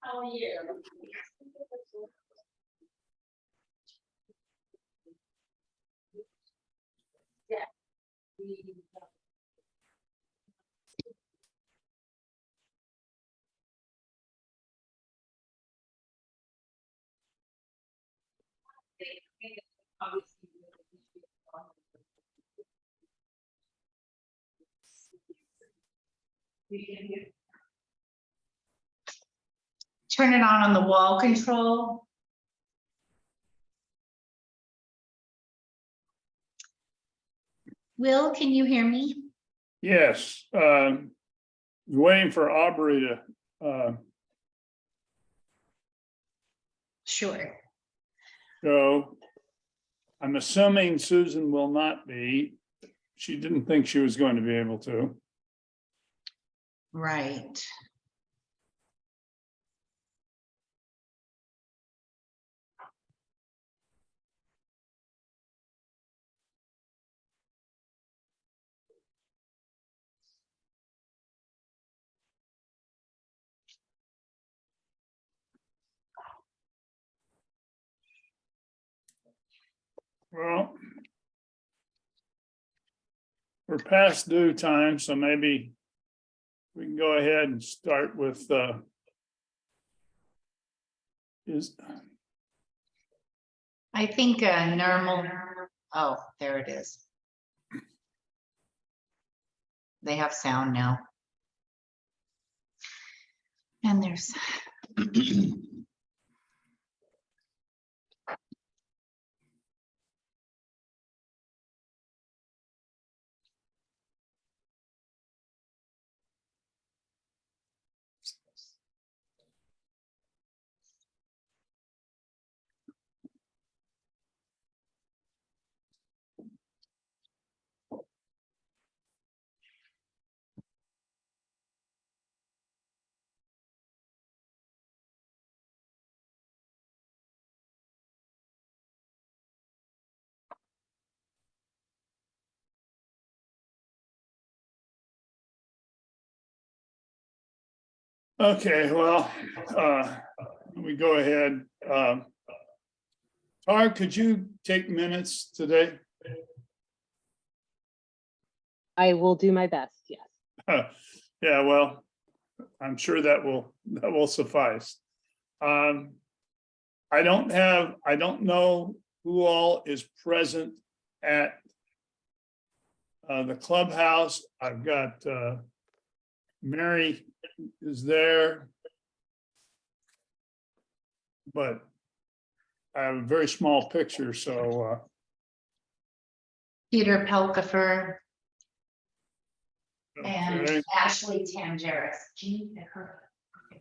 How are you? Yeah. Turn it on the wall control. Will, can you hear me? Yes, waiting for Aubrey to Sure. go. I'm assuming Susan will not be. She didn't think she was going to be able to. Right. Well, we're past due time, so maybe we can go ahead and start with I think normal. Oh, there it is. They have sound now. And there's. okay, well, we go ahead. Tara, could you take minutes today? I will do my best, yes. Yeah, well, I'm sure that will suffice. I don't know who all is present at the clubhouse. I've got Mary is there, but I have a very small picture, so Peter Pelkifer and okay. Ashley Tangeris. Can you get her? Okay.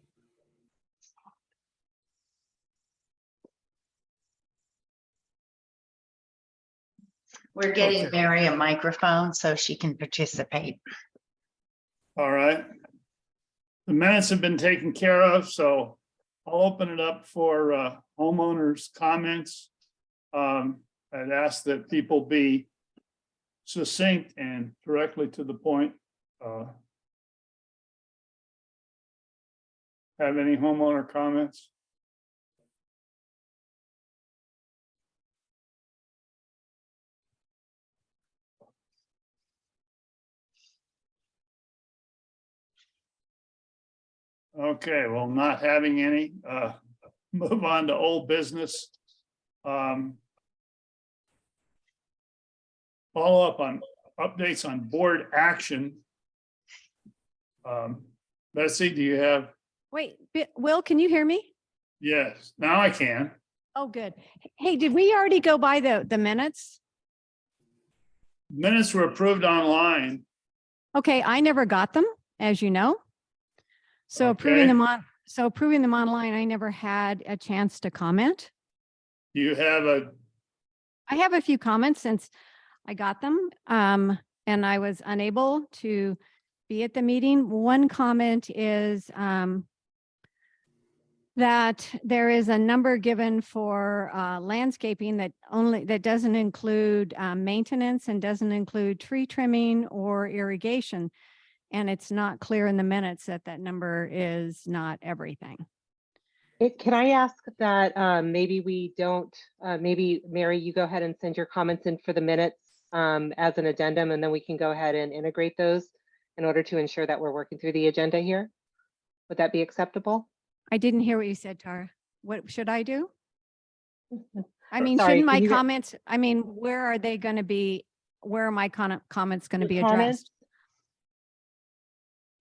We're getting Okay. Mary a microphone so she can participate. All right. The minutes have been taken care of, so I'll open it up for homeowners' comments. I'd ask that people be succinct and directly to the point. Have any homeowner comments? Okay, well, not having any, move on to old business. Follow up on updates on board action. Betsy, do you have? Wait, Will, can you hear me? Yes, now I can. Oh, good. Hey, did we already go by the minutes? Minutes were approved online. Okay, I never got them, as you know. So approving them online, I never had a chance to comment. You have I have a few comments since I got them, and I was unable to be at the meeting. One comment is that there is a number given for landscaping that doesn't include maintenance and doesn't include tree trimming or irrigation. And it's not clear in the minutes that that number is not everything. Can I ask that maybe we don't, maybe Mary, you go ahead and send your comments in for the minutes as an addendum, and then we can go ahead and integrate those in order to ensure that we're working through the agenda here. Would that be acceptable? I didn't hear what you said, Tara. What should I do? I mean, Sorry, shouldn't my can you get- comments, I mean, where are they going to be? Where are my comments going to Your be comments? addressed?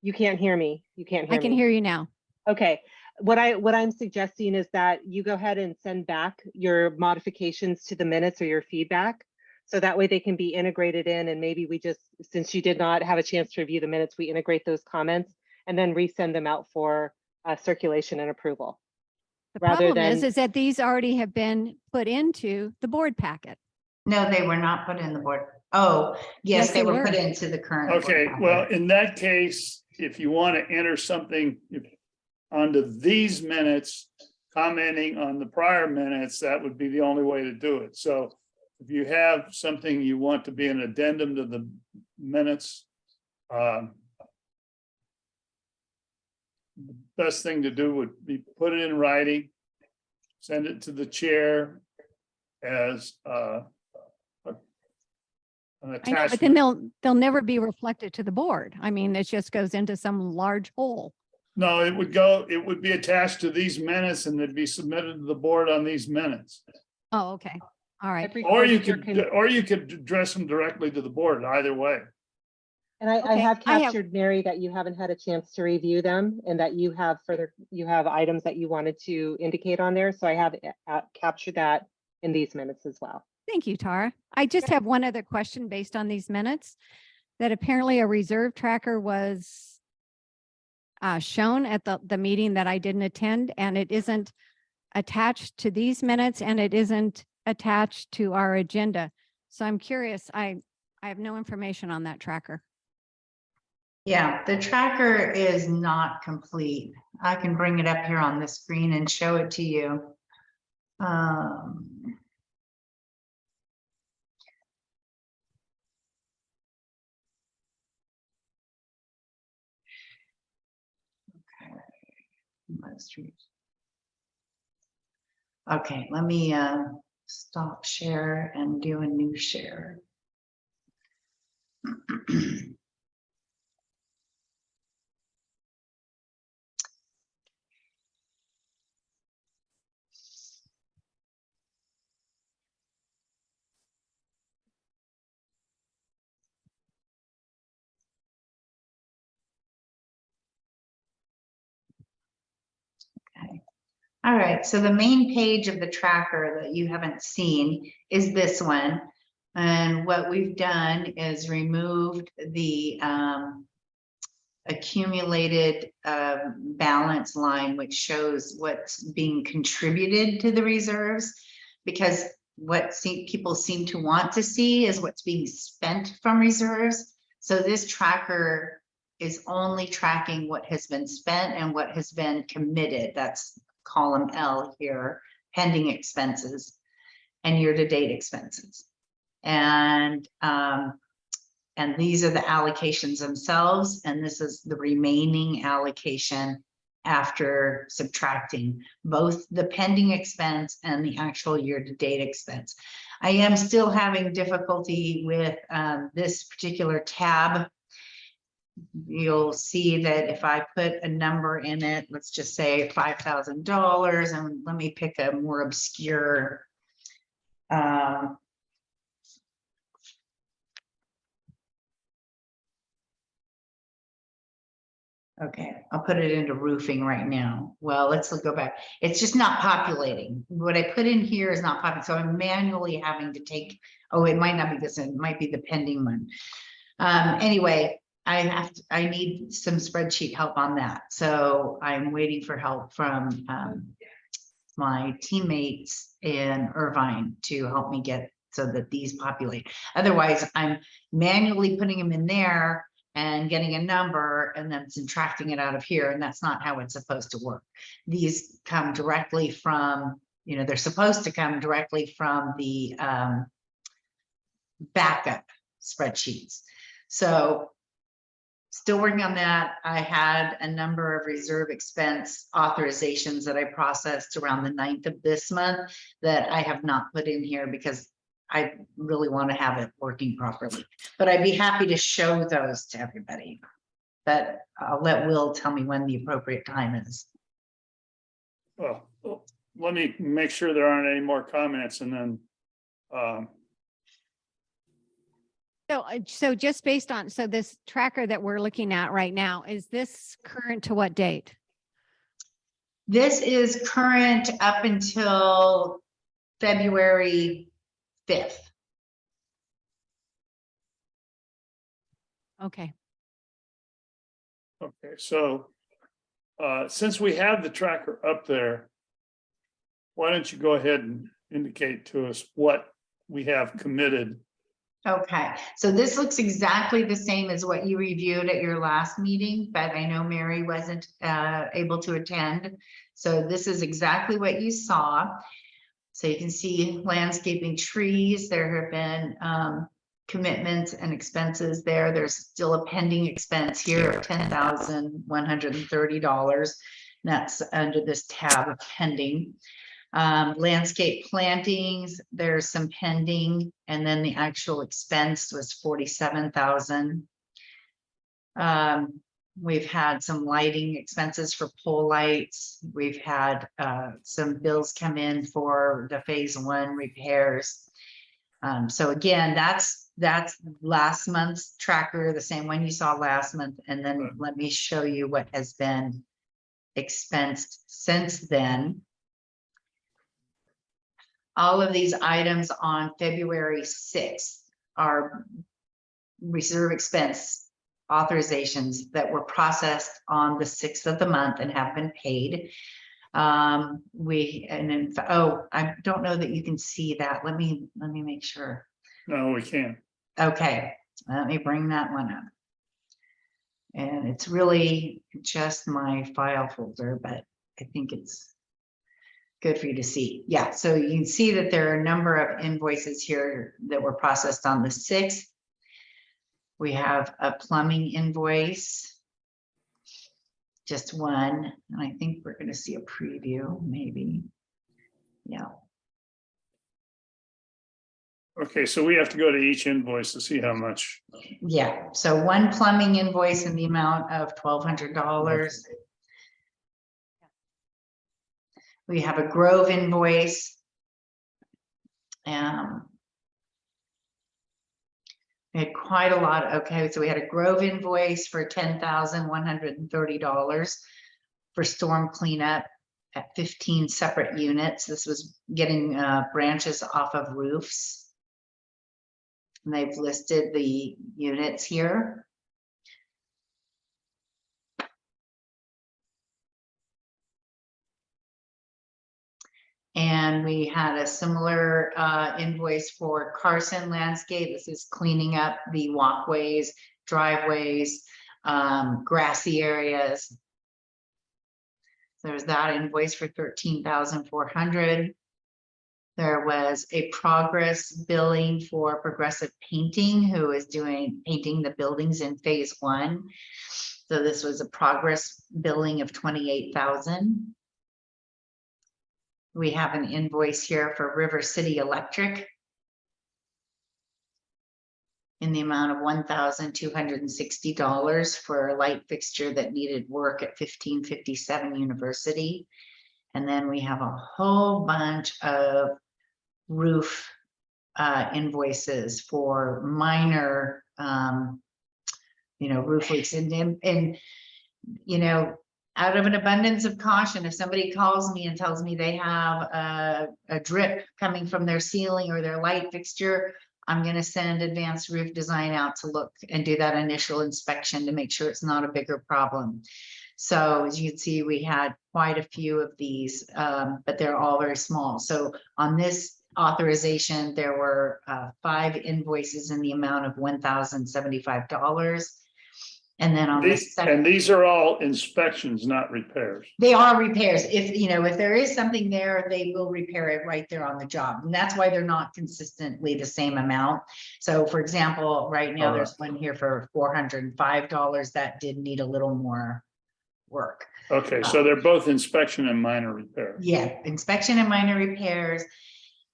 You can't hear me. You can't hear I can me. hear you now. Okay, what I'm suggesting is that you go ahead and send back your modifications to the minutes or your feedback. So that way they can be integrated in, and maybe we just, since you did not have a chance to review the minutes, we integrate those comments and then resend them out for circulation and approval. The Rather problem is than- that these already have been put into the board packet. No, they were not put in the board. Oh, yes, Yes, they they were put were. into the current. board Okay, packet. well, in that case, if you want to enter something onto these minutes, commenting on the prior minutes, that would be the only way to do it. So if you have something you want to be an addendum to the minutes, the best thing to do would be put it in writing, send it to the chair as an I know, but attachment. then they'll never be reflected to the board. I mean, it just goes into some large hole. No, it would be attached to these minutes and it'd be submitted to the board on these minutes. Oh, okay. All right. I've Or you recorded your could, address them directly to the board, either way. And I Okay, have I have- captured, Mary, that you haven't had a chance to review them and that you have items that you wanted to indicate on there. So I have captured that in these minutes as well. Thank you, Tara. I just have one other question based on these minutes, that apparently a reserve tracker was shown at the meeting that I didn't attend, and it isn't attached to these minutes and it isn't attached to our agenda. So I'm curious, I have no information on that tracker. Yeah, the tracker is not complete. I can bring it up here on the screen and show it to you. Okay, let me stop share and do a new share. Okay. All right, so the main page of the tracker that you haven't seen is this one. And what we've done is removed the accumulated balance line, which shows what's being contributed to the reserves, because what people seem to want to see is what's being spent from reserves. So this tracker is only tracking what has been spent and what has been committed. That's column L here, pending expenses and year-to-date expenses. And these are the allocations themselves, and this is the remaining allocation after subtracting both the pending expense and the actual year-to-date expense. I am still having difficulty with this particular tab. You'll see that if I put a number in it, let's just say $5,000, and let me pick a more obscure okay, I'll put it into roofing right now. Well, let's go back. It's just not populating. What I put in here is not populating. So I'm manually having to take, oh, it might not be this, it might be the pending one. Anyway, I need some spreadsheet help on that. So I'm waiting for help from my teammates in Irvine to help me get so that these populate. Otherwise, I'm manually putting them in there and getting a number and then subtracting it out of here. And that's not how it's supposed to work. These come directly from, they're supposed to come directly from the backup spreadsheets. So Still working on that. I had a number of reserve expense authorizations that I processed around the 9th of this month that I have not put in here because I really want to have it working properly. But I'd be happy to show those to everybody. But I'll let Will tell me when the appropriate time is. Well, let me make sure there aren't any more comments and then, So just based on, so this tracker that we're looking at right now, is this current to what date? This is current up until February 5th. Okay. okay, so since we have the tracker up there, why don't you go ahead and indicate to us what we have committed? Okay, so this looks exactly the same as what you reviewed at your last meeting, but I know Mary wasn't able to attend. So this is exactly what you saw. So you can see landscaping trees. There have been commitments and expenses there. There's still a pending expense here of $10,130. That's under this tab of pending. Landscape plantings, there's some pending, and then the actual expense was 47,000. We've had some lighting expenses for pole lights. We've had some bills come in for the phase 1 repairs. So again, that's last month's tracker, the same one you saw last month. And then let me show you what has been expensed since then. All of these items on February 6th are reserve expense authorizations that were processed on the 6th of the month and have been paid. I don't know that you can see that. Let me make sure. No, we can't. Okay, let me bring that one up. And it's really just my file folder, but I think it's good for you to see. Yeah, so you can see that there are a number of invoices here that were processed on the 6th. We have a plumbing invoice, just one, and I think we're going to see a preview, maybe. Yeah. Okay, so we have to go to each invoice to see how much. Yeah, so one plumbing invoice in the amount of $1,200. We have a Grove invoice. We had quite a lot. Okay, so we had a Grove invoice for $10,130 for storm cleanup at 15 separate units. This was getting branches off of roofs. And they've listed the units here. And we had a similar invoice for Carson Landscape. This is cleaning up the walkways, driveways, grassy areas. There's that invoice for $13,400. There was a progress billing for Progressive Painting, who is painting the buildings in phase 1. So this was a progress billing of $28,000. We have an invoice here for River City Electric in the amount of $1,260 for a light fixture that needed work at 1557 University. And then we have a whole bunch of roof invoices for minor, roof leaks. And out of an abundance of caution, if somebody calls me and tells me they have a drip coming from their ceiling or their light fixture, I'm going to send Advanced Roof Design out to look and do that initial inspection to make sure it's not a bigger problem. So as you can see, we had quite a few of these, but they're all very small. So on this authorization, there were 5 invoices in the amount of $1,075. And then on the These, second. and these are all inspections, not repairs. They are repairs. If, you know, if there is something there, they will repair it right there on the job. And that's why they're not consistently the same amount. So for example, right now, there's one here for $405 that did need a little more work. Okay, so they're both inspection and minor repair. Yeah, inspection and minor repairs.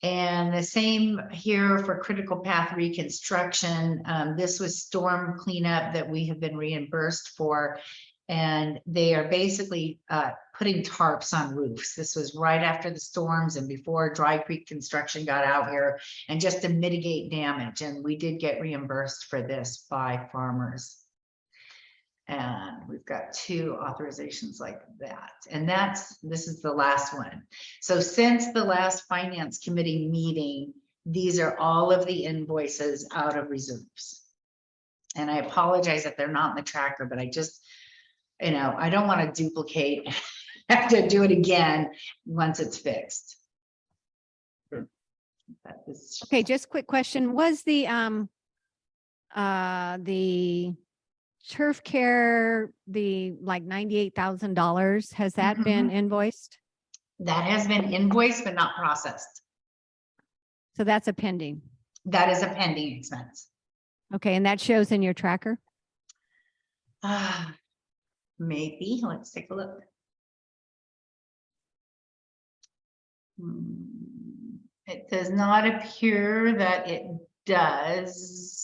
And the same here for critical path reconstruction. This was storm cleanup that we have been reimbursed for. And they are basically putting tarps on roofs. This was right after the storms and before Dry Creek construction got out here, and just to mitigate damage. And we did get reimbursed for this by farmers. And we've got 2 authorizations like that. And this is the last one. So since the last finance committee meeting, these are all of the invoices out of reserves. And I apologize if they're not in the tracker, but I just, you know, I don't want to duplicate, have to do it again once it's fixed. Sure. Okay, just quick question. Was the turf care, the like $98,000, has that been invoiced? That has been invoiced, but not processed. So that's a pending. That is a pending expense. Okay, and that shows in your tracker? Maybe, let's take a look. It does not appear that it does.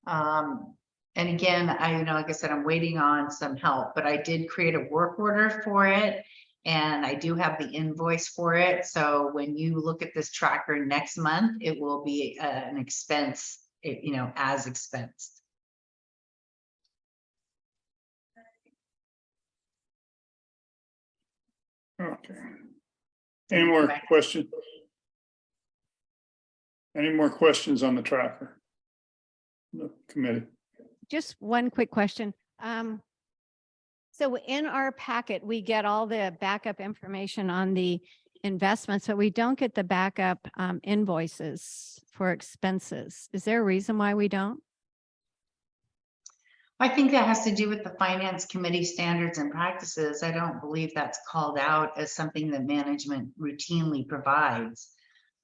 And again, like I said, I'm waiting on some help, but I did create a work order for it. And I do have the invoice for it. So when you look at this tracker next month, it will be an expense, as expensed. Okay. Any more questions? Any more questions on the tracker? The committee. Just one quick question. So in our packet, we get all the backup information on the investments, but we don't get the backup invoices for expenses. Is there a reason why we don't? I think that has to do with the finance committee standards and practices. I don't believe that's called out as something that management routinely provides.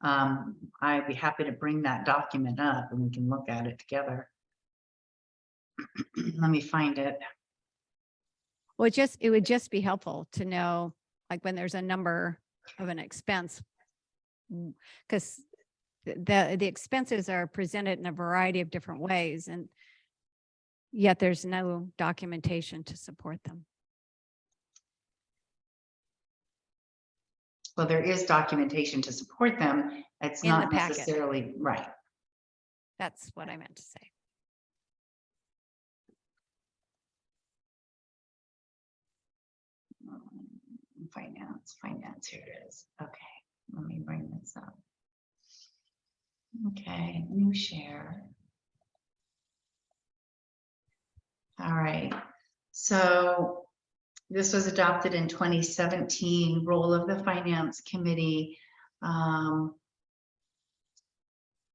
I'd be happy to bring that document up and we can look at it together. Let me find it. Well, it would just be helpful to know, like when there's a number of an expense, because the expenses are presented in a variety of different ways, and yet there's no documentation to support them. Well, there is documentation to support them. It's In the not packet. necessarily right. That's what I meant to say. Finance, here it is. Okay, let me bring this up. Okay, new share. All right, so this was adopted in 2017, role of the finance committee,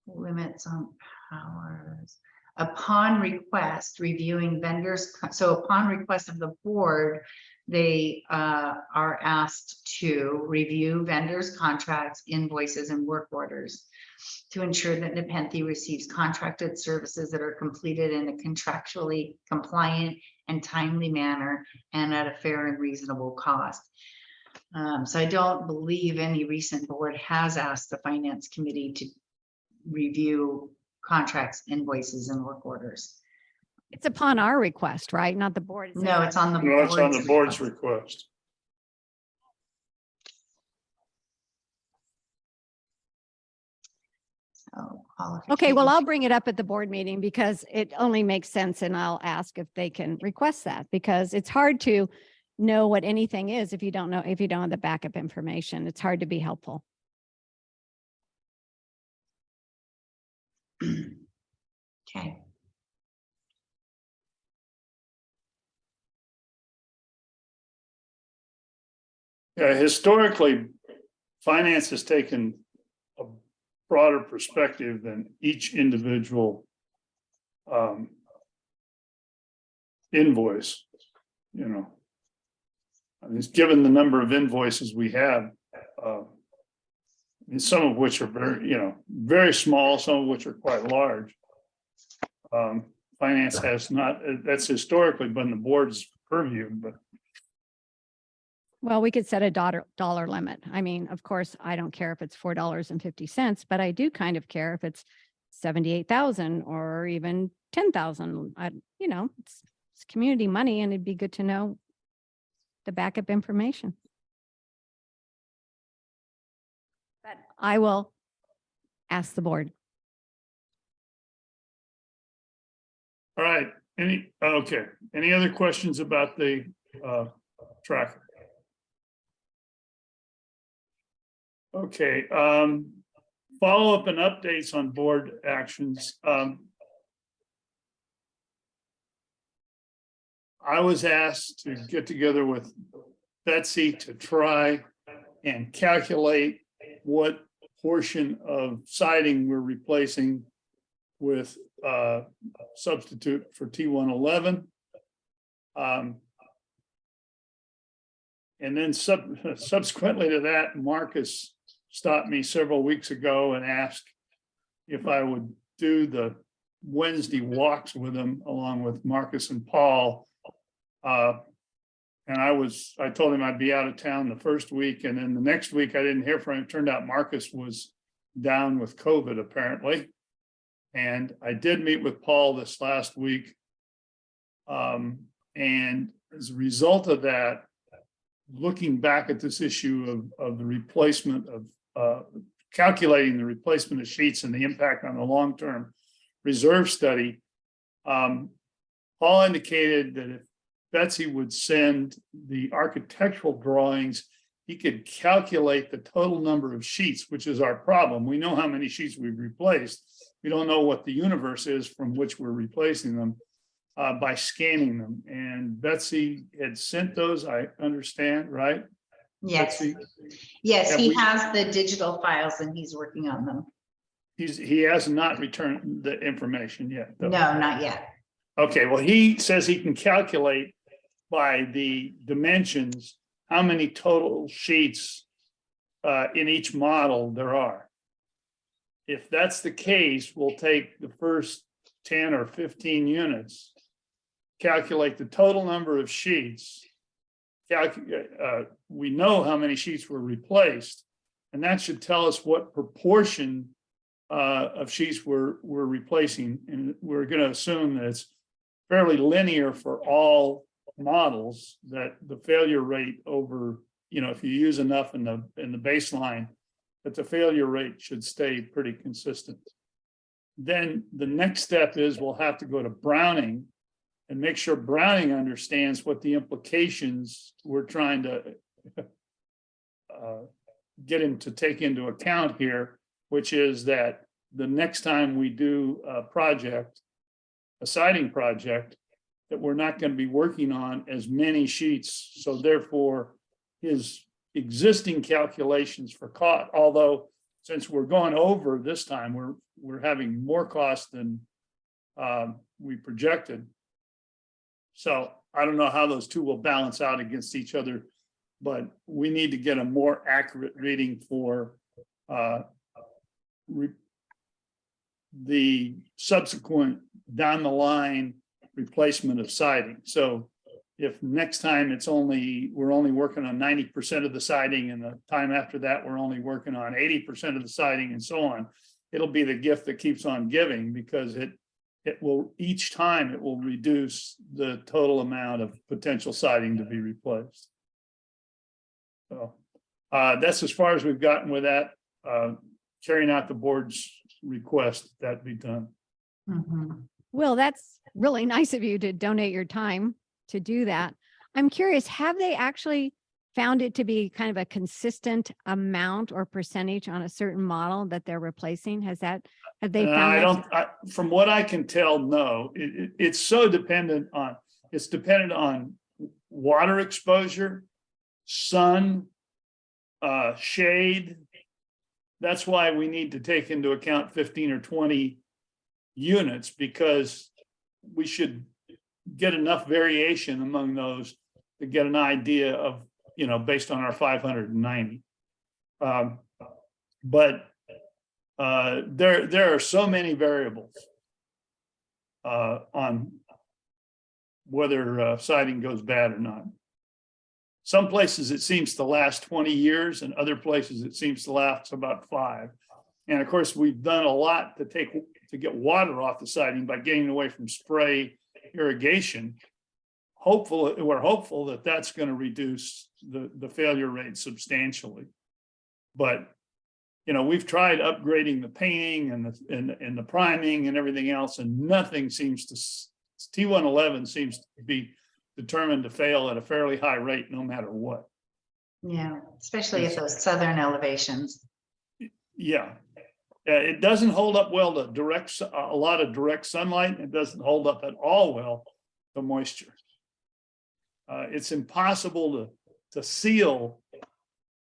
limits on powers. Upon request, reviewing vendors. So upon request of the board, they are asked to review vendors' contracts, invoices, and work orders to ensure that Nepenthe receives contracted services that are completed in a contractually compliant and timely manner and at a fair and reasonable cost. So I don't believe any recent board has asked the finance committee to review contracts, invoices, and work orders. It's upon our request, right? Not the board. No, it's on the No, it's on the board's request. request. So, Okay, well, I'll qualification. bring it up at the board meeting because it only makes sense, and I'll ask if they can request that, because it's hard to know what anything is if you don't have the backup information. It's hard to be helpful. Okay. Yeah, historically, finance has taken a broader perspective than each individual invoice, you know. I mean, given the number of invoices we have, and some of which are very, you know, very small, some of which are quite large. Finance has not, that's historically been the board's purview, but Well, we could set a dollar limit. I mean, of course, I don't care if it's $4.50, but I do kind of care if it's 78,000 or even 10,000. You know, it's community money, and it'd be good to know the backup information. But I will ask the board. all right, okay, any other questions about the tracker? Okay, follow-up and updates on board actions. I was asked to get together with Betsy to try and calculate what portion of siding we're replacing with substitute for T111. And then subsequently to that, Marcus stopped me several weeks ago and asked if I would do the Wednesday walks with him along with Marcus and Paul. And I told him I'd be out of town the first week, and then the next week I didn't hear from him. It turned out Marcus was down with COVID apparently. And I did meet with Paul this last week. And as a result of that, looking back at this issue of the replacement of calculating the replacement of sheets and the impact on the long-term reserve study, Paul indicated that if Betsy would send the architectural drawings, he could calculate the total number of sheets, which is our problem. We know how many sheets we've replaced. We don't know what the universe is from which we're replacing them by scanning them. And Betsy had sent those, I understand, right? Yes, Betsy? yes, Have he we- has the digital files and he's working on them. He has not returned the information yet, though. No, not yet. Okay, well, he says he can calculate by the dimensions how many total sheets in each model there are. If that's the case, we'll take the first 10 or 15 units, calculate the total number of sheets. We know how many sheets were replaced, and that should tell us what proportion of sheets we're replacing. And we're going to assume that it's fairly linear for all models, that the failure rate over, you know, if you use enough in the baseline, that the failure rate should stay pretty consistent. Then the next step is we'll have to go to Browning and make sure Browning understands what the implications we're trying to get him to take into account here, which is that the next time we do a project, a siding project, that we're not going to be working on as many sheets. So therefore, his existing calculations for cost, although since we're going over this time, we're having more cost than we projected. So I don't know how those two will balance out against each other, but we need to get a more accurate reading for the subsequent down the line replacement of siding. So if next time we're only working on 90% of the siding, and the time after that we're only working on 80% of the siding, and so on, it'll be the gift that keeps on giving, because it will, each time it will reduce the total amount of potential siding to be replaced. So that's as far as we've gotten with that, carrying out the board's request that be done. Mhm. Well, that's really nice of you to donate your time to do that. I'm curious, have they actually found it to be kind of a consistent amount or percentage on a certain model that they're replacing? Have they found that? From what I can tell, no. It's so dependent on, it's dependent on water exposure, sun, shade. That's why we need to take into account 15 or 20 units, because we should get enough variation among those to get an idea of, based on our 590. But there are so many variables on whether siding goes bad or not. Some places it seems to last 20 years, and other places it seems to last about 5. And of course, we've done a lot to get water off the siding by getting away from spray irrigation. We're hopeful that that's going to reduce the failure rate substantially. But we've tried upgrading the painting and the priming and everything else, and nothing seems to. T111 seems to be determined to fail at a fairly high rate, no matter what. Yeah, especially at those southern elevations. Yeah, it doesn't hold up well to a lot of direct sunlight. It doesn't hold up at all well to moisture. It's impossible to seal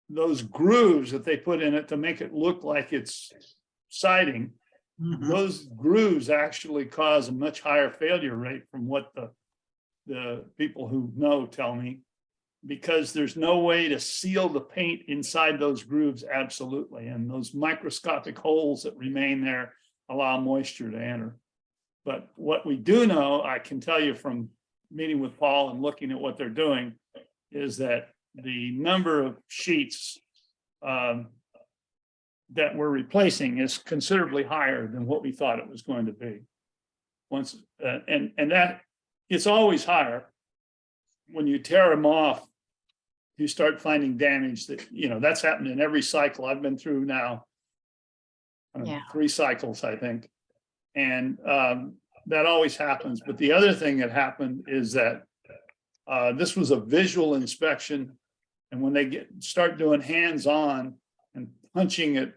those grooves that they put in it to make it look like it's siding. Mhm. Those grooves actually cause a much higher failure rate from what the people who know tell me, because there's no way to seal the paint inside those grooves absolutely. And those microscopic holes that remain there allow moisture to enter. But what we do know, I can tell you from meeting with Paul and looking at what they're doing, is that the number of sheets that we're replacing is considerably higher than what we thought it was going to be. And that it's always higher. When you tear them off, you start finding damage that, that's happened in every cycle I've been through now. Yeah. 3 cycles, I think. And that always happens. But the other thing that happened is that this was a visual inspection. And when they start doing hands-on and punching it,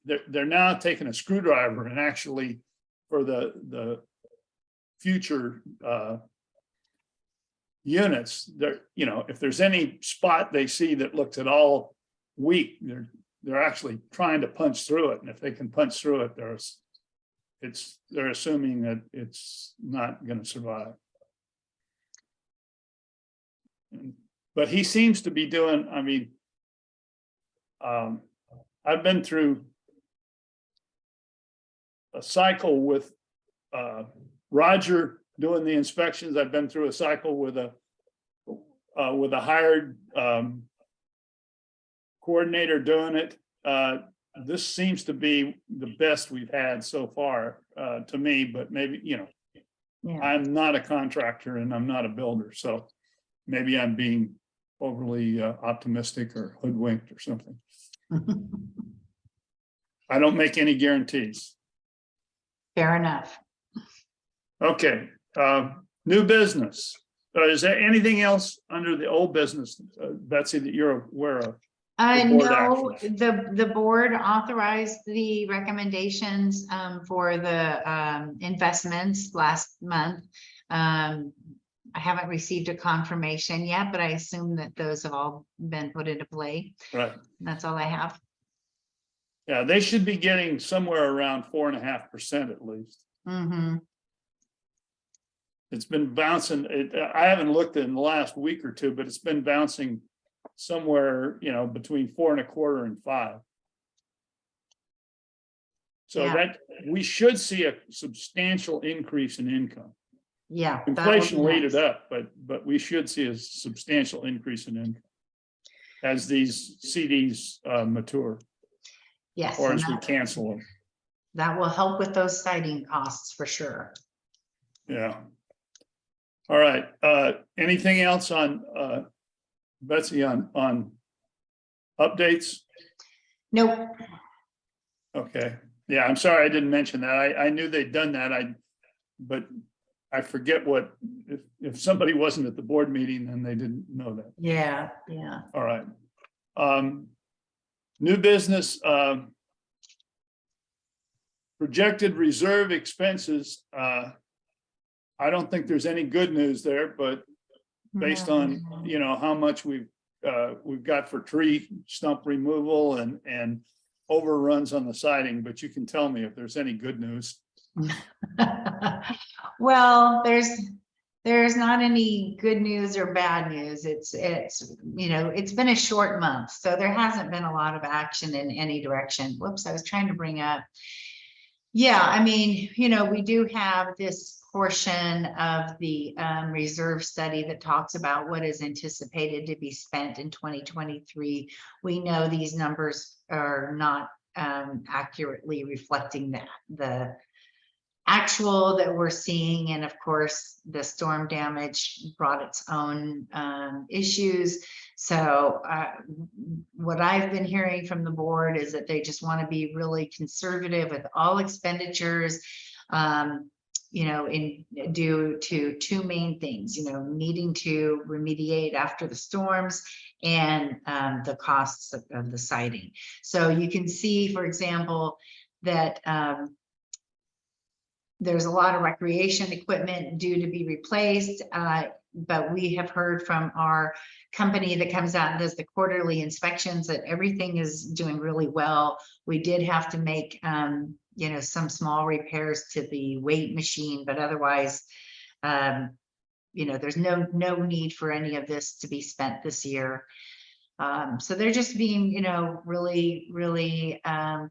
they're now taking a screwdriver and actually, for the future units, if there's any spot they see that looks at all weak, they're actually trying to punch through it. And if they can punch through it, they're assuming that it's not going to survive. But he seems to be doing, I've been through a cycle with Roger doing the inspections. I've been through a cycle with a hired coordinator doing it. This seems to be the best we've had so far to me, but maybe, Yeah. I'm not a contractor and I'm not a builder, so maybe I'm being overly optimistic or hoodwinked or something. I don't make any guarantees. Fair enough. Okay, new business. Is there anything else under the old business, Betsy, that you're aware of? board No, actions. the board authorized the recommendations for the investments last month. I haven't received a confirmation yet, but I assume that those have all been put into play. Right. That's all I have. Yeah, they should be getting somewhere around 4.5% at least. Mm-hmm. It's been bouncing. I haven't looked in the last week or two, but it's been bouncing somewhere, between 4.25% and 5%. So Yeah. that we should see a substantial increase in income. Yeah. that would be Inflation will eat nice. it up, but we should see a substantial increase in income as these CDs mature, Yes, or and as we cancel them. that will help with those siding costs for sure. Yeah. All right. Anything else on Betsy on updates? Nope. Okay. Yeah, I'm sorry I didn't mention that. I knew they'd done that. But I forget what, if somebody wasn't at the board meeting, then they didn't know that. Yeah, yeah. All right. New business, projected reserve expenses. I don't think there's any good news there, but based on, how much we've got for tree stump removal and overruns on the siding, but you can tell me if there's any good news. Well, there's not any good news or bad news. It's, you know, it's been a short month, so there hasn't been a lot of action in any direction. Whoops, I was trying to bring up. Yeah, I mean, you know, we do have this portion of the reserve study that talks about what is anticipated to be spent in 2023. We know these numbers are not accurately reflecting that, the actual that we're seeing. And of course, the storm damage brought its own issues. So what I've been hearing from the board is that they just want to be really conservative with all expenditures, you know, due to two main things, you know, needing to remediate after the storms and the costs of the siding. So you can see, for example, that there's a lot of recreation equipment due to be replaced, but we have heard from our company that comes out and does the quarterly inspections that everything is doing really well. We did have to make, you know, some small repairs to the weight machine, but otherwise, you know, there's no need for any of this to be spent this year. So they're just being, you know, really, really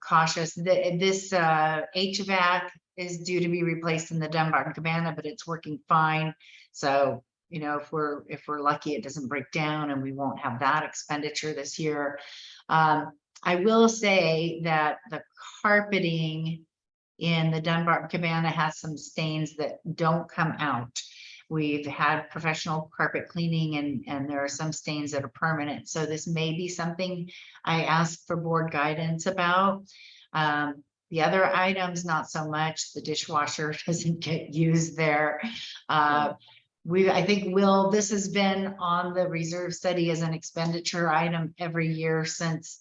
cautious. This HVAC is due to be replaced in the Dunbar and Cabana, but it's working fine. So, you know, if we're lucky, it doesn't break down and we won't have that expenditure this year. I will say that the carpeting in the Dunbar and Cabana has some stains that don't come out. We've had professional carpet cleaning and there are some stains that are permanent. So this may be something I ask for board guidance about. The other items, not so much. The dishwasher doesn't get used there. I think, Will, this has been on the reserve study as an expenditure item every year since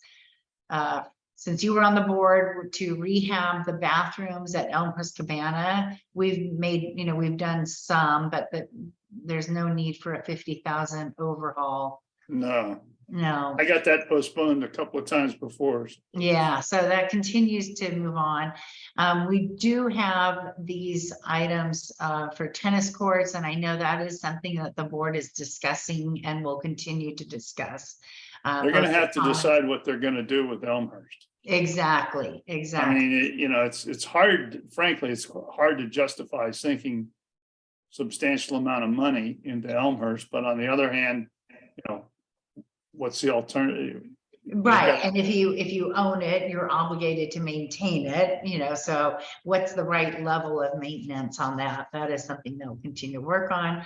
you were on the board to rehab the bathrooms at Elmhurst Cabana. We've made, you know, we've done some, but there's no need for a 50,000 overhaul. No, No. I got that postponed a couple of times before. Yeah, so that continues to move on. We do have these items for tennis courts, and I know that is something that the board is discussing and will continue to discuss. They're going to have to decide what they're going to do with Elmhurst. Exactly. I mean, you know, it's hard, frankly, it's hard to justify sinking substantial amount of money into Elmhurst, but on the other hand, you know, what's the alternative? Right, and if you own it, you're obligated to maintain it, you know, so what's the right level of maintenance on that? That is something they'll continue to work on.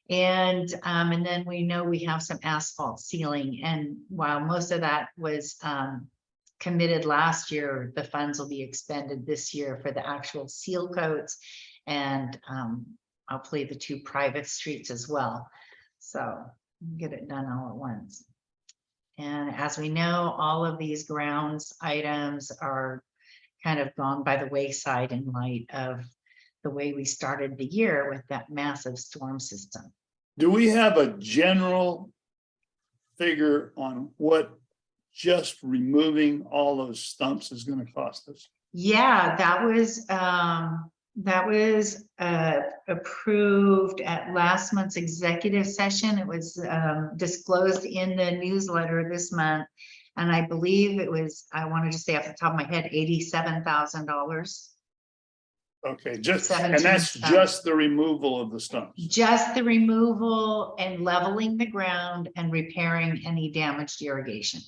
And then we know we have some asphalt sealing, and while most of that was committed last year, the funds will be expended this year for the actual seal coats and hopefully the 2 private streets as well. So get it done all at once. And as we know, all of these grounds items are kind of gone by the wayside in light of the way we started the year with that massive storm system. Do we have a general figure on what just removing all those stumps is going to cost us? Yeah, that was approved at last month's executive session. It was disclosed in the newsletter this month. And I believe it was, I wanted to say off the top of my head, $87,000. Okay, and that's just the removal of the stumps. Just the removal and leveling the ground and repairing any damaged irrigation.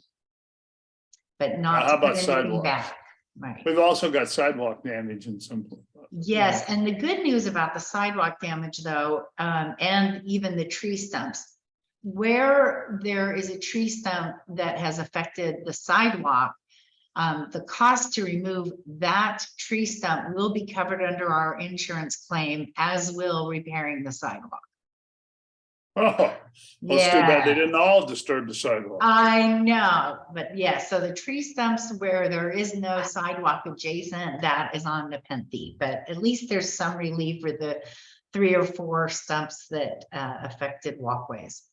But not How to put about anything sidewalks? back. Right. We've also got sidewalk damage in some. Yes, and the good news about the sidewalk damage though, and even the tree stumps, where there is a tree stump that has affected the sidewalk, the cost to remove that tree stump will be covered under our insurance claim, as will repairing the sidewalk. Oh, well, it's too bad they didn't all disturb the sidewalk. I know, but yes, so the tree stumps where there is no sidewalk adjacent, that is on Nepenthe, but at least there's some relief for the 3 or 4 stumps that affected walkways.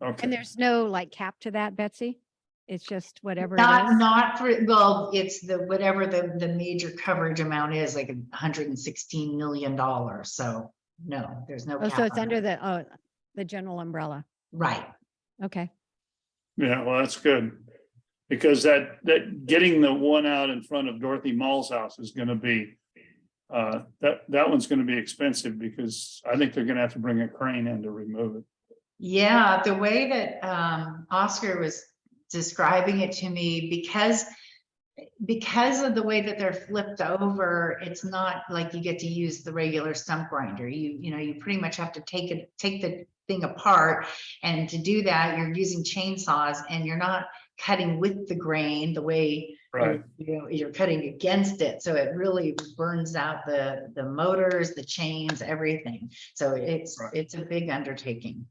Okay. And there's no like cap to that, Betsy? It's just whatever it is? Not for, well, it's the, whatever the major coverage amount is, like $116 million, so. No, there's no. Oh, so cap it's on under it. the general umbrella. Right. Okay. Yeah, well, that's good. Because that getting the one out in front of Dorothy Mall's house is gonna be, that one's gonna be expensive because I think they're gonna have to bring a crane in to remove it. Yeah, the way that Oscar was describing it to me, because of the way that they're flipped over, it's not like you get to use the regular stump grinder. You know, you pretty much have to take the thing apart. And to do that, you're using chainsaws and you're not cutting with the grain the way Right. you're cutting against it. So it really burns out the motors, the chains, everything. So it's Right. it's a big undertaking.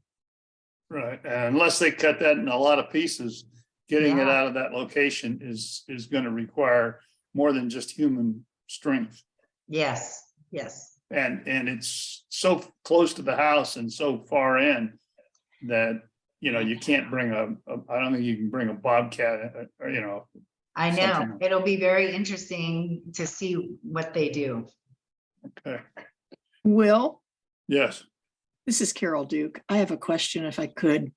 Right, and unless they cut that in a lot of pieces, getting it Yeah. out of that location is gonna require more than just human strength. Yes, yes. And it's so close to the house and so far in that, you know, you can't bring I don't think you can bring a bobcat, or, you know. I know. something. It'll be very interesting to see what they do. Okay, Will, yes, this is Carol Duke. I have a question if I could.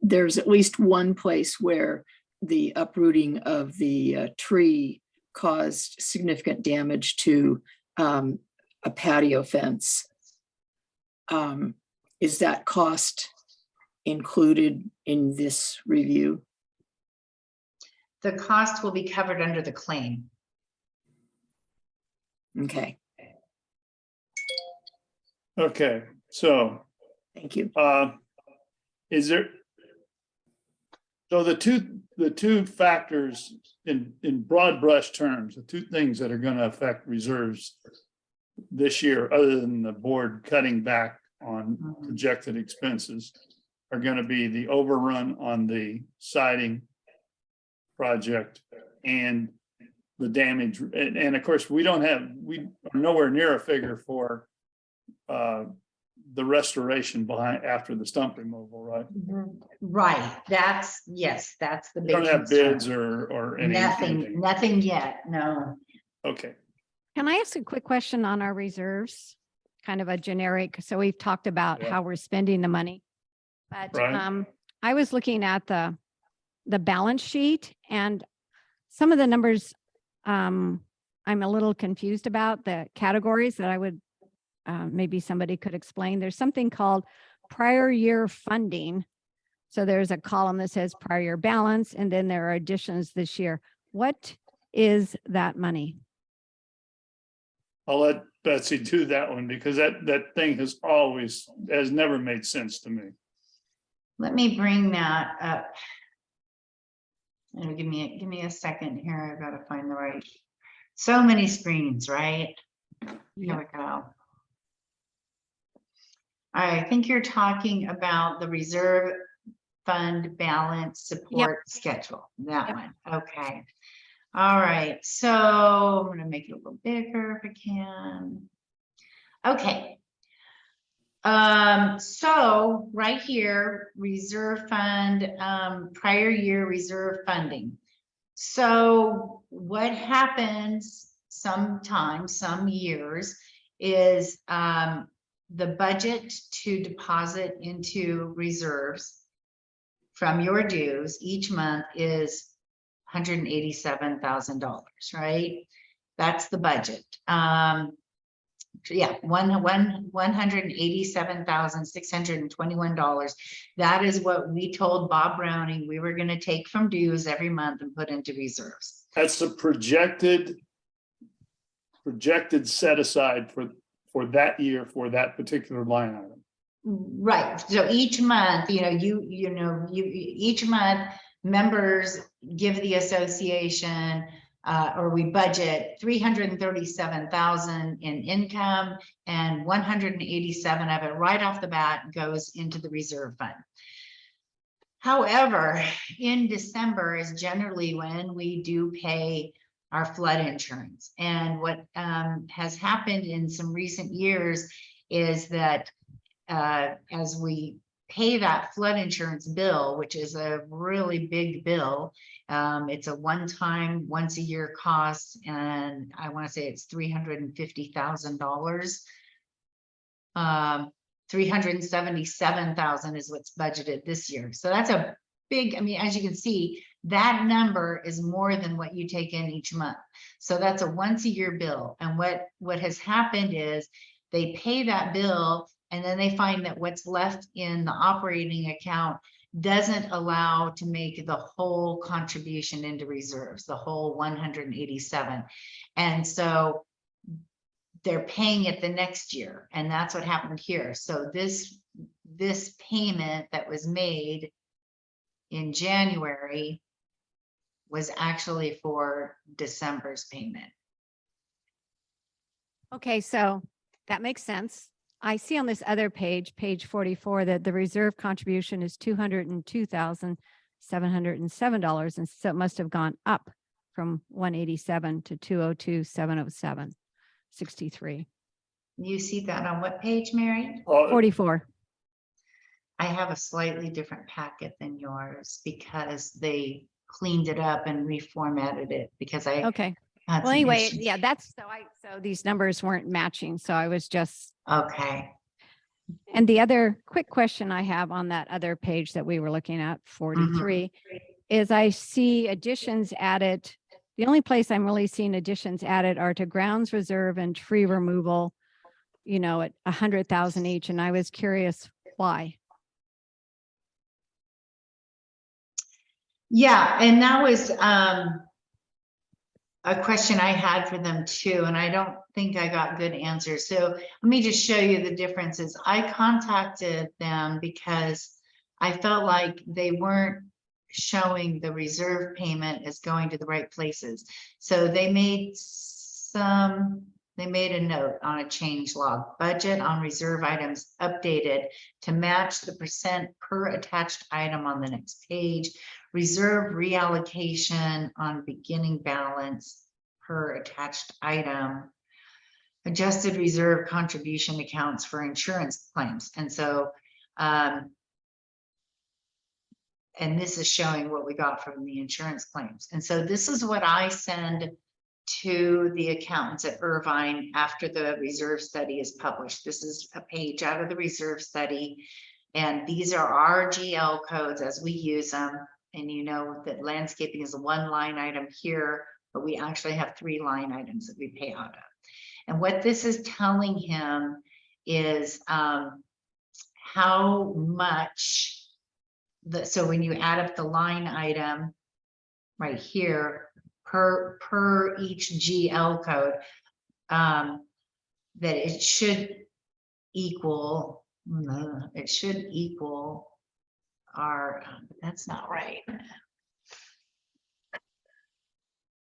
There's at least one place where the uprooting of the tree caused significant damage to a patio fence. Is that cost included in this review? The cost will be covered under the claim. Okay, okay, so thank you. is there? So the two factors in broad brush terms, the two things that are gonna affect reserves this year, other than the board cutting back on projected expenses, are gonna be the overrun on the siding project and the damage. And of course, we are nowhere near a figure for the restoration behind after the stump removal, right? Right, yes, that's the We big don't have concern. bids or anything. Nothing yet, no. Okay, Can I ask a quick question on our reserves? Kind of a generic, so we've talked about Yeah. how we're spending the money. But Right. I was looking at the balance sheet and some of the numbers I'm a little confused about the categories that I would maybe somebody could explain. There's something called prior year funding. So there's a column that says prior year balance, and then there are additions this year. What is that money? I'll let Betsy do that one because that thing has never made sense to me. Let me bring that up. And give me a second here. I've got to find the right. So many screens, right? Here we go. I think you're talking about the reserve fund balance support schedule, that Yep. one. Okay. All right. So I'm going to make it a little bigger if I can. Okay. So right here, reserve fund, prior year reserve funding. So what happens sometimes, some years, is the budget to deposit into reserves from your dues each month is $187,000, right? That's the budget. Yeah, $187,621. That is what we told Bob Browning we were going to take from dues every month and put into reserves. That's a projected set aside for that year for that particular line item. Right. So each month, each month members give the association or we budget 337,000 in income, and 187 of it right off the bat goes into the reserve fund. However, in December is generally when we do pay our flood insurance. And what has happened in some recent years is that as we pay that flood insurance bill, which is a really big bill, it's a one-time, once-a-year cost, and I want to say it's $350,000. 377,000 is what's budgeted this year. So that's a big, I mean, as you can see, that number is more than what you take in each month. So that's a once a year bill. And what has happened is they pay that bill and then they find that what's left in the operating account doesn't allow to make the whole contribution into reserves, the whole 187. And so they're paying it the next year. And that's what happened here. So this payment that was made in January was actually for December's payment. Okay, so that makes sense. I see on this other page, page 44, that the reserve contribution is $202,707. And so it must have gone up from 187 to 202,707.63. You see that on what page, Mary? 44. I have a slightly different packet than yours because they cleaned it up and reformatted it because I Okay. had Well, some anyway, issues. yeah, so these numbers weren't matching. So I was just, Okay. and the other quick question I have on that other page that we were looking at, 43, is I see additions added. The only place I'm really seeing additions added are to grounds reserve and tree removal, you know, at 100,000 each. And I was curious why. Yeah, and that was a question I had for them too, and I don't think I got good answers. So let me just show you the differences. I contacted them because I felt like they weren't showing the reserve payment as going to the right places. So they made a note on a change log. Budget on reserve items updated to match the percent per attached item on the next page. Reserve reallocation on beginning balance per attached item. Adjusted reserve contribution accounts for insurance claims. And so, and this is showing what we got from the insurance claims. And so this is what I send to the accountants at Irvine after the reserve study is published. This is a page out of the reserve study. And these are our GL codes as we use them. And you know that landscaping is a one line item here, but we actually have 3 line items that we pay out of. And what this is telling him is how much, so when you add up the line item right here, per each GL code, that it should equal, our, that's not right.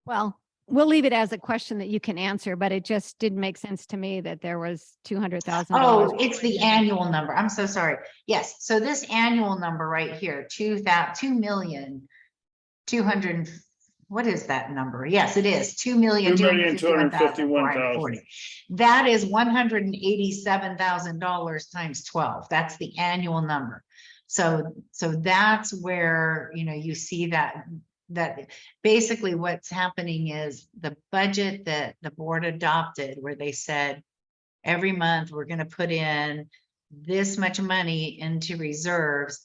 Well, we'll leave it as a question that you can answer, but it just didn't make sense to me that there was $200,000. Oh, it's the annual number. I'm so sorry. Yes, so this annual number right here, 2,200,200. What is that number? Yes, it is 2,251,440. That is $187,000 times 12. That's the annual number. So that's where, you know, you see that basically what's happening is the budget that the board adopted, where they said every month we're going to put in this much money into reserves.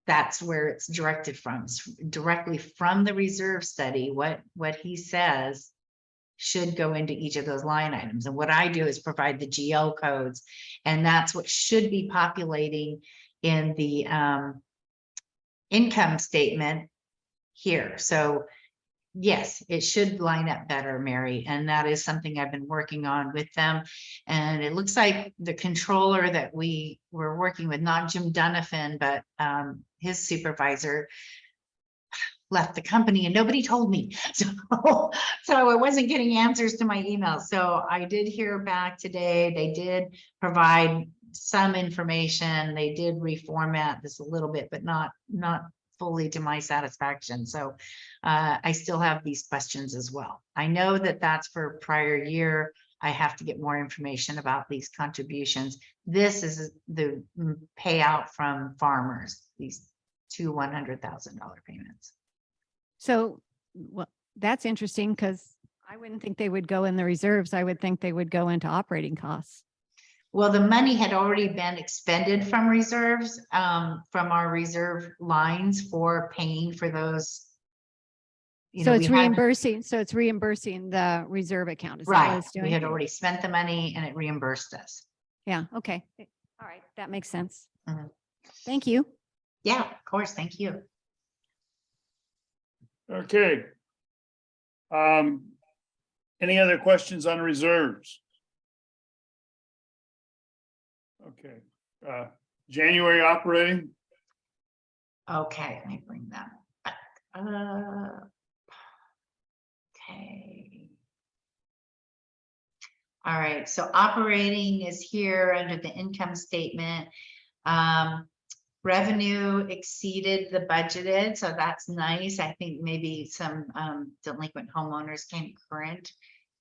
That's where it's directed from. It's directly from the reserve study. What he says should go into each of those line items. And what I do is provide the GL codes, and that's what should be populating in the income statement here. So yes, it should line up better, Mary. And that is something I've been working on with them. And it looks like the controller that we were working with, not Jim Donovan, but his supervisor, left the company and nobody told me. So I wasn't getting answers to my emails. So I did hear back today. They did provide some information. They did reformat this a little bit, but not fully to my satisfaction. So I still have these questions as well. I know that that's for prior year. I have to get more information about these contributions. This is the payout from farmers, these 2 $100,000 payments. So, well, that's interesting because I wouldn't think they would go in the reserves. I would think they would go into operating costs. Well, the money had already been expended from reserves, from our reserve lines for paying for those. You So know, it's we had- reimbursing, so it's reimbursing the reserve account. Is that what Right, it's we doing? had already spent the money and it reimbursed us. Yeah, okay. All right, that makes sense. Mhm. Thank you. Yeah, of course, thank you. Okay. Any other questions on reserves? Okay, January operating, Okay, let me bring that back. Okay. All right, so operating is here under the income statement. Revenue exceeded the budgeted, so that's nice. I think maybe some delinquent homeowners came current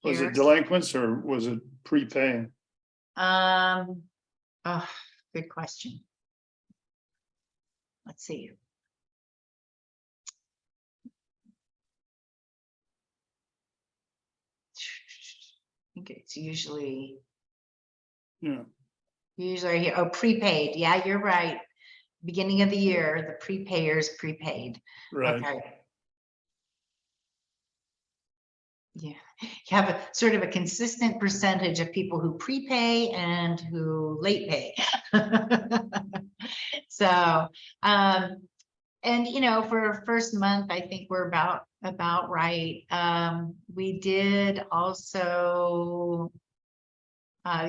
was here. it delinquents or was it prepaying? Oh, good question. Let's see. I think it's usually Yeah, here. Oh, prepaid. Yeah, you're right. Beginning of the year, the prepayers prepaid. right. Okay. Yeah, you have a sort of a consistent percentage of people who prepay and who late pay. So, and you know, for first month, I think we're about right. We did also,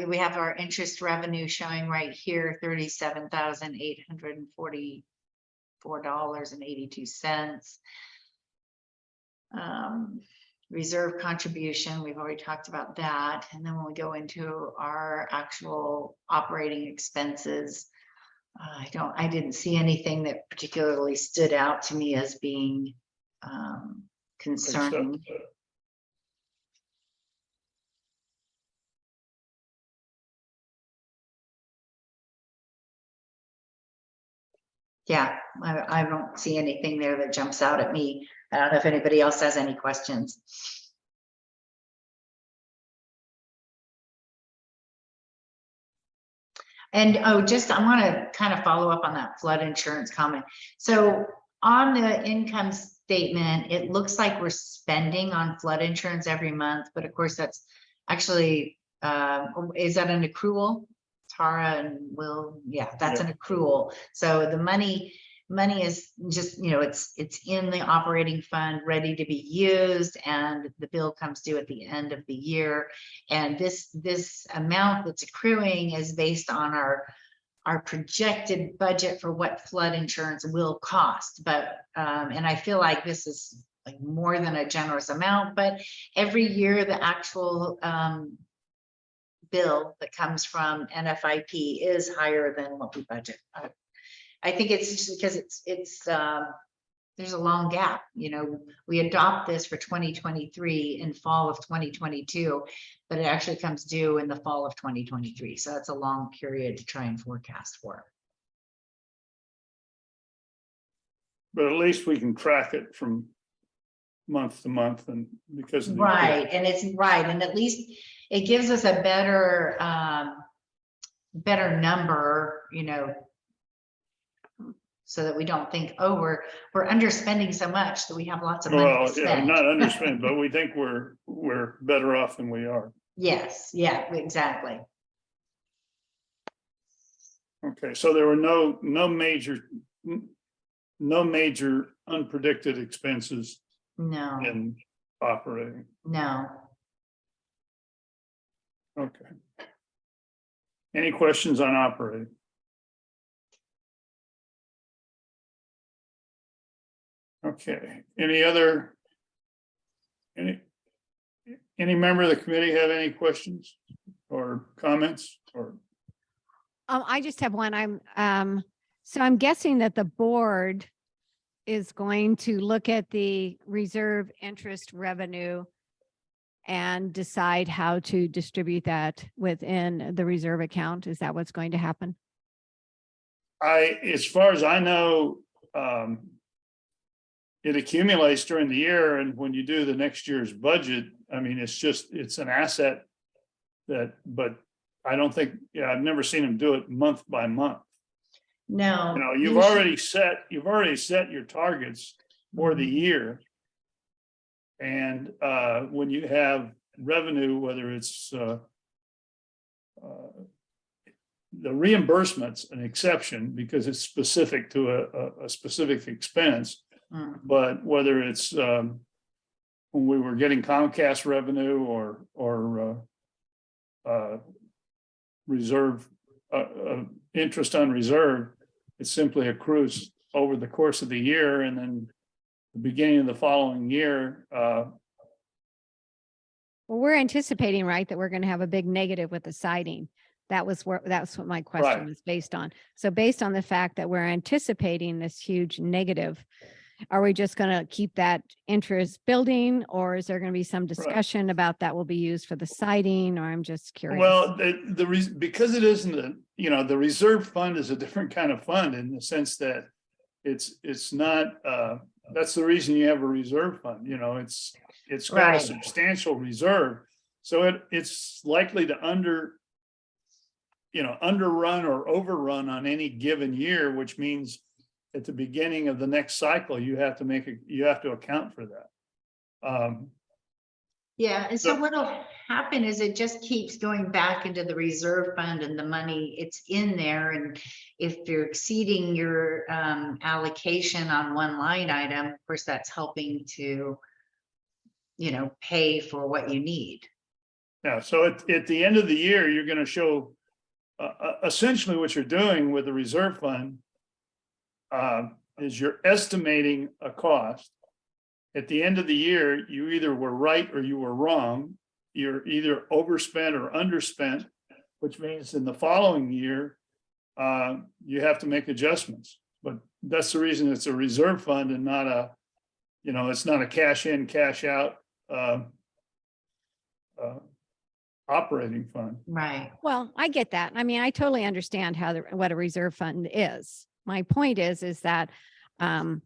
we have our interest revenue showing right here, $37,844.82. Reserve contribution, we've already talked about that. And then when we go into our actual operating expenses, I didn't see anything that particularly stood out to me as being concerning. Yeah, I don't see anything there that jumps out at me. I don't know if anybody else has any questions. And oh, just I want to kind of follow up on that flood insurance comment. So on the income statement, it looks like we're spending on flood insurance every month, but of course that's actually, is that an accrual? Tara and Will, yeah, that's an accrual. So the money is just, you know, it's in the operating fund ready to be used, and the bill comes due at the end of the year. And this amount that's accruing is based on our projected budget for what flood insurance will cost. But and I feel like this is like more than a generous amount, but every year the actual bill that comes from NFIP is higher than what we budget. I think it's just because there's a long gap. You know, we adopt this for 2023 in fall of 2022, but it actually comes due in the fall of 2023. So that's a long period to try and forecast for. But at least we can track it from month to month, and because of the Right, and it's right, and at least it gives us a better better number, you know, so that we don't think, oh, we're underspending so much that we have lots of money to well, yeah, spend. not underspend, but we think we're better off than we are. Yes, yeah, exactly. Okay, so there were no major unpredicted expenses No, in operating. no. Okay. Any questions on operating? Okay, any member of the committee have any questions or comments or? I just have one. So I'm guessing that the board is going to look at the reserve interest revenue and decide how to distribute that within the reserve account. Is that what's going to happen? As far as I know, it accumulates during the year, and when you do the next year's budget, I mean, it's an asset but I don't think, yeah, I've never seen them do it month by month. No. You know, you've usually- already set your targets for the year. And when you have revenue, whether it's the reimbursement's an exception because it's specific to a specific expense. Mm. But whether it's when we were getting Comcast revenue or reserve interest on reserve, it simply accrues over the course of the year, and then the beginning of the following year. Well, we're anticipating, right, that we're going to have a big negative with the siding. That's what my question Right. was based on. So based on the fact that we're anticipating this huge negative, are we just going to keep that interest building, or is there going to be some discussion about that will be used for the siding? Or I'm just curious. Well, the reason, because it isn't the reserve fund is a different kind of fund in the sense that it's not, that's the reason you have a reserve fund, it's got a Right. substantial reserve. So it's likely to underrun or overrun on any given year, which means at the beginning of the next cycle, you have to account for that. Yeah, and so So- what'll happen is it just keeps going back into the reserve fund and the money, it's in there. And if you're exceeding your allocation on one line item, of course, that's helping to, pay for what you need. Yeah, so at the end of the year, you're going to show essentially what you're doing with the reserve fund is you're estimating a cost. At the end of the year, you either were right or you were wrong. You're either overspent or underspent, which means in the following year, you have to make adjustments. But that's the reason it's a reserve fund and not it's not a cash in, cash out operating fund. Right. Well, I get that. I mean, I totally understand what a reserve fund is. My point is that I'm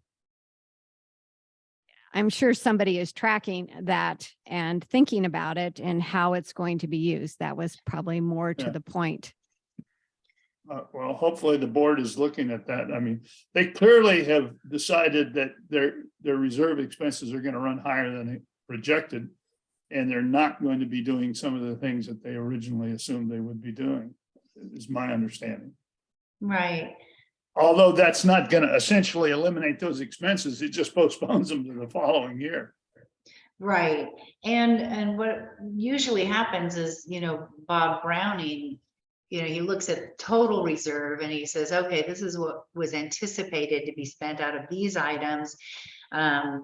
sure somebody is tracking that and thinking about it and how it's going to be used. That was probably more to Yeah. the point. Well, hopefully the board is looking at that. I mean, they clearly have decided that their reserve expenses are going to run higher than they projected. And they're not going to be doing some of the things that they originally assumed they would be doing, is my understanding. Right. Although that's not going to essentially eliminate those expenses, it just postpones them to the following year. Right. And what usually happens is, Bob Browning, he looks at total reserve and he says, okay, this is what was anticipated to be spent out of these items.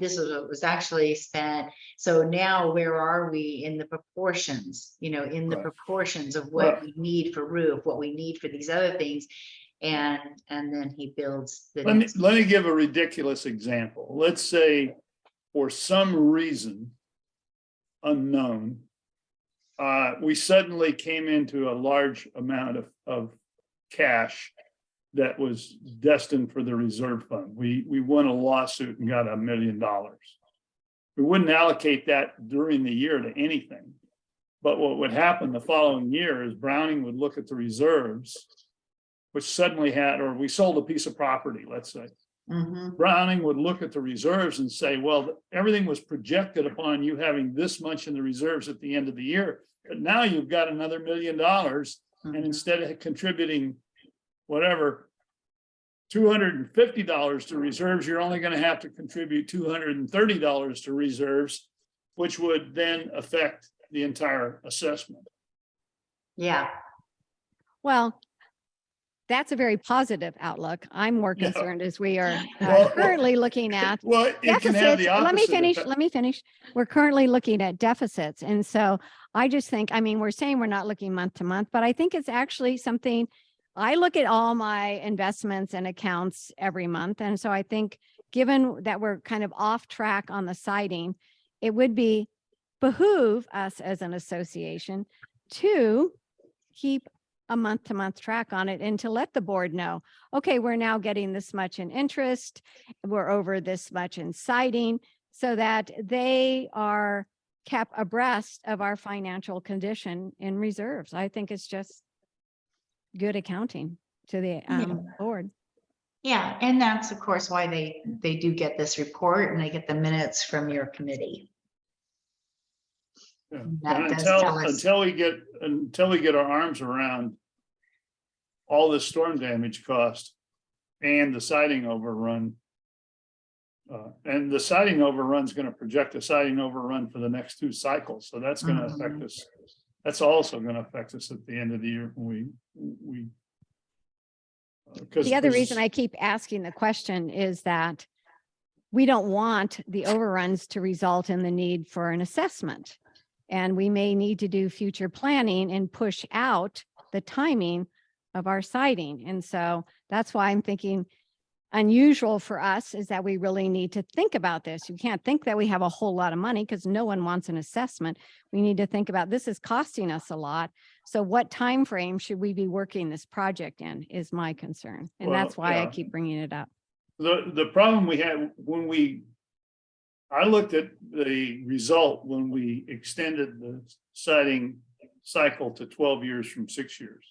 This is what was actually spent. So now where are we in the proportions, in the Right. proportions of what we need for roof, what we need for these other things. And then he builds the next. Let me give a ridiculous example. Let's say for some reason unknown, we suddenly came into a large amount of cash that was destined for the reserve fund. We won a lawsuit and got $1 million. We wouldn't allocate that during the year to anything. But what would happen the following year is Browning would look at the reserves, which suddenly had, or we sold a piece of property, let's say. Mhm. Browning would look at the reserves and say, well, everything was projected upon you having this much in the reserves at the end of the year. But now you've got another $1 million. And Mhm. instead of contributing whatever, $250 to reserves, you're only going to have to contribute $230 to reserves, which would then affect the entire assessment. Yeah. Well, that's a very positive outlook. I'm more Yeah. concerned as we are Well- currently looking at Well, it can have deficits. the opposite. Let me finish. We're currently looking at deficits. And so I just think, we're saying we're not looking month to month, but I think it's actually something. I look at all my investments and accounts every month. And so I think given that we're kind of off track on the siding, it would behoove us as an association to keep a month to month track on it and to let the board know, okay, we're now getting this much in interest. We're over this much in siding, so that they are kept abreast of our financial condition in reserves. I think it's just good accounting to the board. Yeah, and that's of course why they do get this report and they get the minutes from your committee. Yeah. That And does tell us. until we get our arms around all this storm damage cost and the siding overrun. And the siding overrun is going to project a siding overrun for the next 2 cycles. So that's going to affect us. That's also going to affect us at the end of the year when we. The other reason I keep asking the question is that we don't want the overruns to result in the need for an assessment. And we may need to do future planning and push out the timing of our siding. And so that's why I'm thinking unusual for us is that we really need to think about this. You can't think that we have a whole lot of money because no one wants an assessment. We need to think about this is costing us a lot. So what time frame should we be working this project in is my concern. And Well, that's why I yeah. keep bringing it up. The problem we had when I looked at the result when we extended the siding cycle to 12 years from 6 years.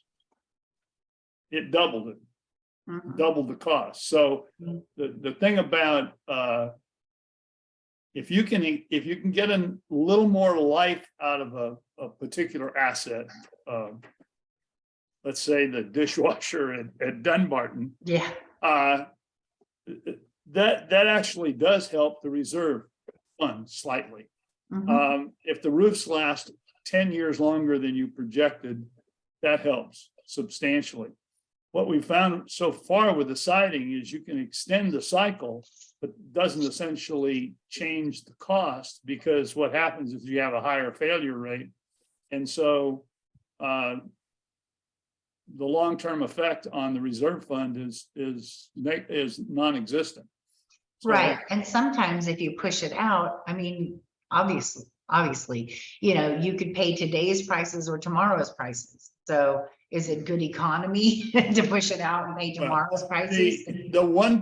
It doubled it. Double the cost. So the thing about if you can get a little more life out of a particular asset, let's say the dishwasher at Dunbarton, Yeah. that actually does help the reserve fund slightly. If the roofs last 10 years longer than you projected, that helps substantially. What we found so far with the siding is you can extend the cycle, but doesn't essentially change the cost because what happens is you have a higher failure rate. And so the long-term effect on the reserve fund is non-existent. So, Right. And sometimes if you push it out, I mean, obviously, you could pay today's prices or tomorrow's prices. So is it good economy to push it out and pay tomorrow's prices? The one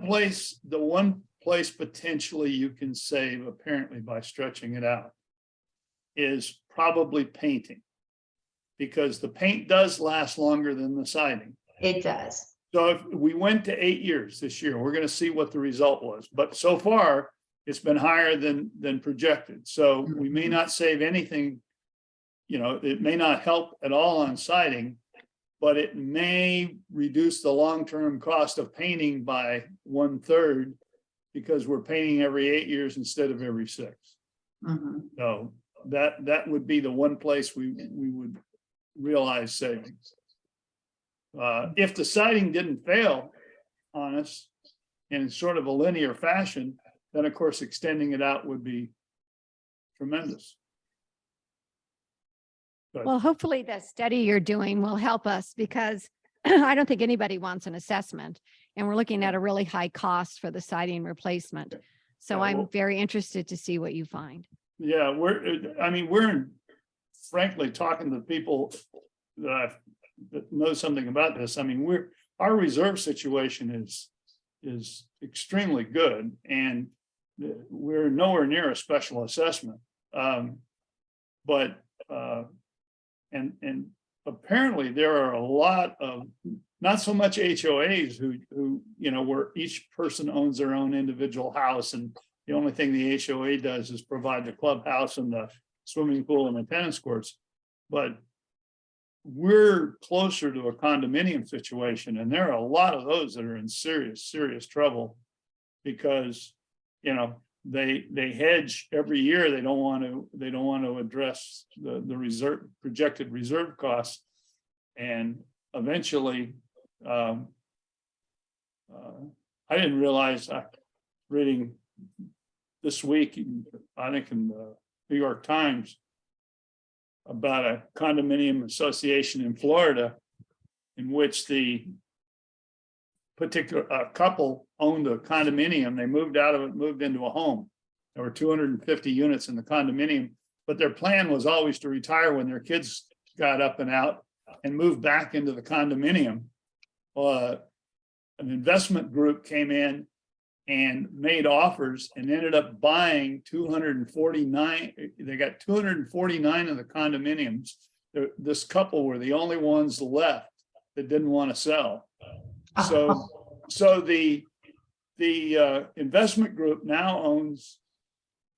place potentially you can save apparently by stretching it out is probably painting. Because the paint does last longer than the siding. It does. So if we went to 8 years this year, we're going to see what the result was. But so far, it's been higher than projected. So we may not save anything. It may not help at all on siding, but it may reduce the long-term cost of painting by 1/3 because we're painting every 8 years instead of every 6. So that would be the one place we would realize savings. If the siding didn't fail on us in sort of a linear fashion, then of course extending it out would be tremendous. But Well, hopefully the study you're doing will help us because I don't think anybody wants an assessment. And we're looking at a really high cost for the siding replacement. So Yeah, I'm well- very interested to see what you find. yeah, we're frankly talking to people that know something about this. I mean, our reserve situation is extremely good and we're nowhere near a special assessment. But apparently there are a lot of not so much HOAs who where each person owns their own individual house and the only thing the HOA does is provide the clubhouse and the swimming pool and the tennis courts. But we're closer to a condominium situation, and there are a lot of those that are in serious trouble because they hedge every year. They don't want to address the projected reserve costs, and eventually, I didn't realize. Reading this week, I think in the New York Times, about a condominium association in Florida in which the particular couple owned a condominium. They moved out of it, moved into a home. There were 250 units in the condominium, but their plan was always to retire when their kids got up and out and move back into the condominium. An investment group came in and made offers and ended up buying 249. They got 249 of the condominiums. This couple were the only ones left that didn't want to sell. So the investment group now owns,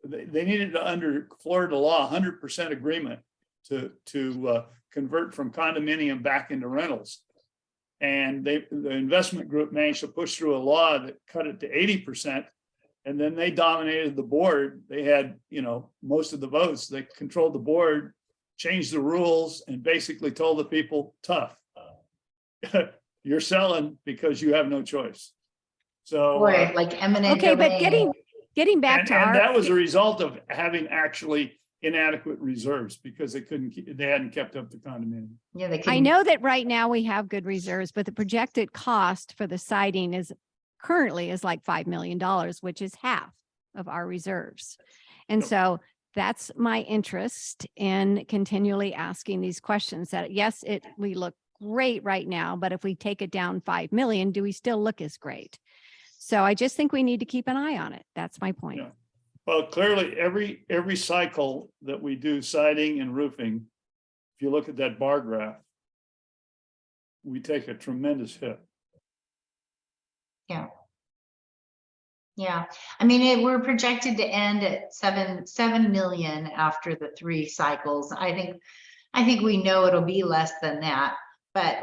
they needed to, under Florida law, 100% agreement to convert from condominium back into rentals. And the investment group managed to push through a law that cut it to 80%. And then they dominated the board. They had, most of the votes. They controlled the board, changed the rules, and basically told the people, tough. You're selling because you have no choice. So Boy, like eminent Okay, but domain. getting back to and our. that was a result of having actually inadequate reserves because they hadn't kept up the condominium. Yeah, they I can. know that right now we have good reserves, but the projected cost for the siding is currently is like $5 million, which is half of our reserves. And Yep. so that's my interest in continually asking these questions that, yes, we look great right now, but if we take it down 5 million, do we still look as great? So I just think we need to keep an eye on it. That's my point. Yeah. Well, clearly every cycle that we do siding and roofing, if you look at that bar graph, we take a tremendous hit. Yeah, I mean, we're projected to end at 7 million after the 3 cycles. I think we know it'll be less than that. But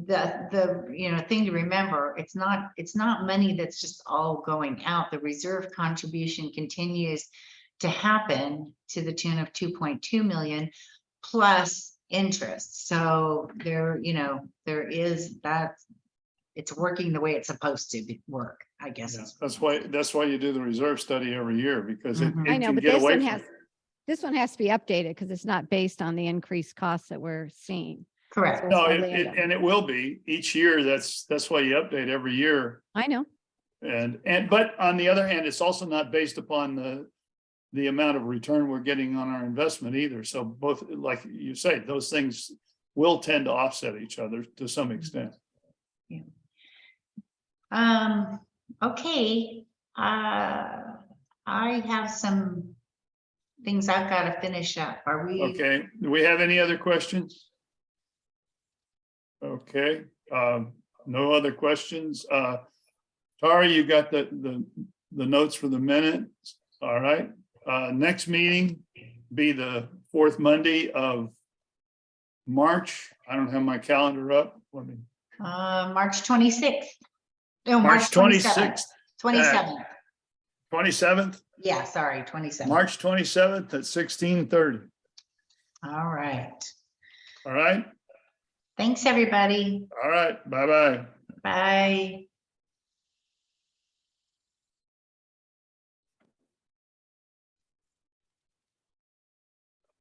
the thing to remember, it's not money that's just all going out. The reserve contribution continues to happen to the tune of 2.2 million plus interest. So there is that. It's working the way it's supposed to work, I guess. Yeah, that's why you do the reserve study every year, because it Mhm. I know, can but get this away one from. this one has to be updated because it's not based on the increased costs that we're seeing. Correct. No, Probably end up. and it will be each year. That's why you update every year. I know. But on the other hand, it's also not based upon the amount of return we're getting on our investment either. So both, like you say, those things will tend to offset each other to some extent. Okay. I have some things I've got to finish up. Are we? Okay, do we have any other questions? Okay, no other questions. Tara, you got the notes for the minutes. All right. Next meeting be the 4th Monday of March. I don't have my calendar up. Let me. March 26th. No, March 27th. 26th. 27th. 27th, Yeah, sorry, 27th. March 27th at 16:30. All right. All right. Thanks, everybody. All right. Bye-bye. Bye.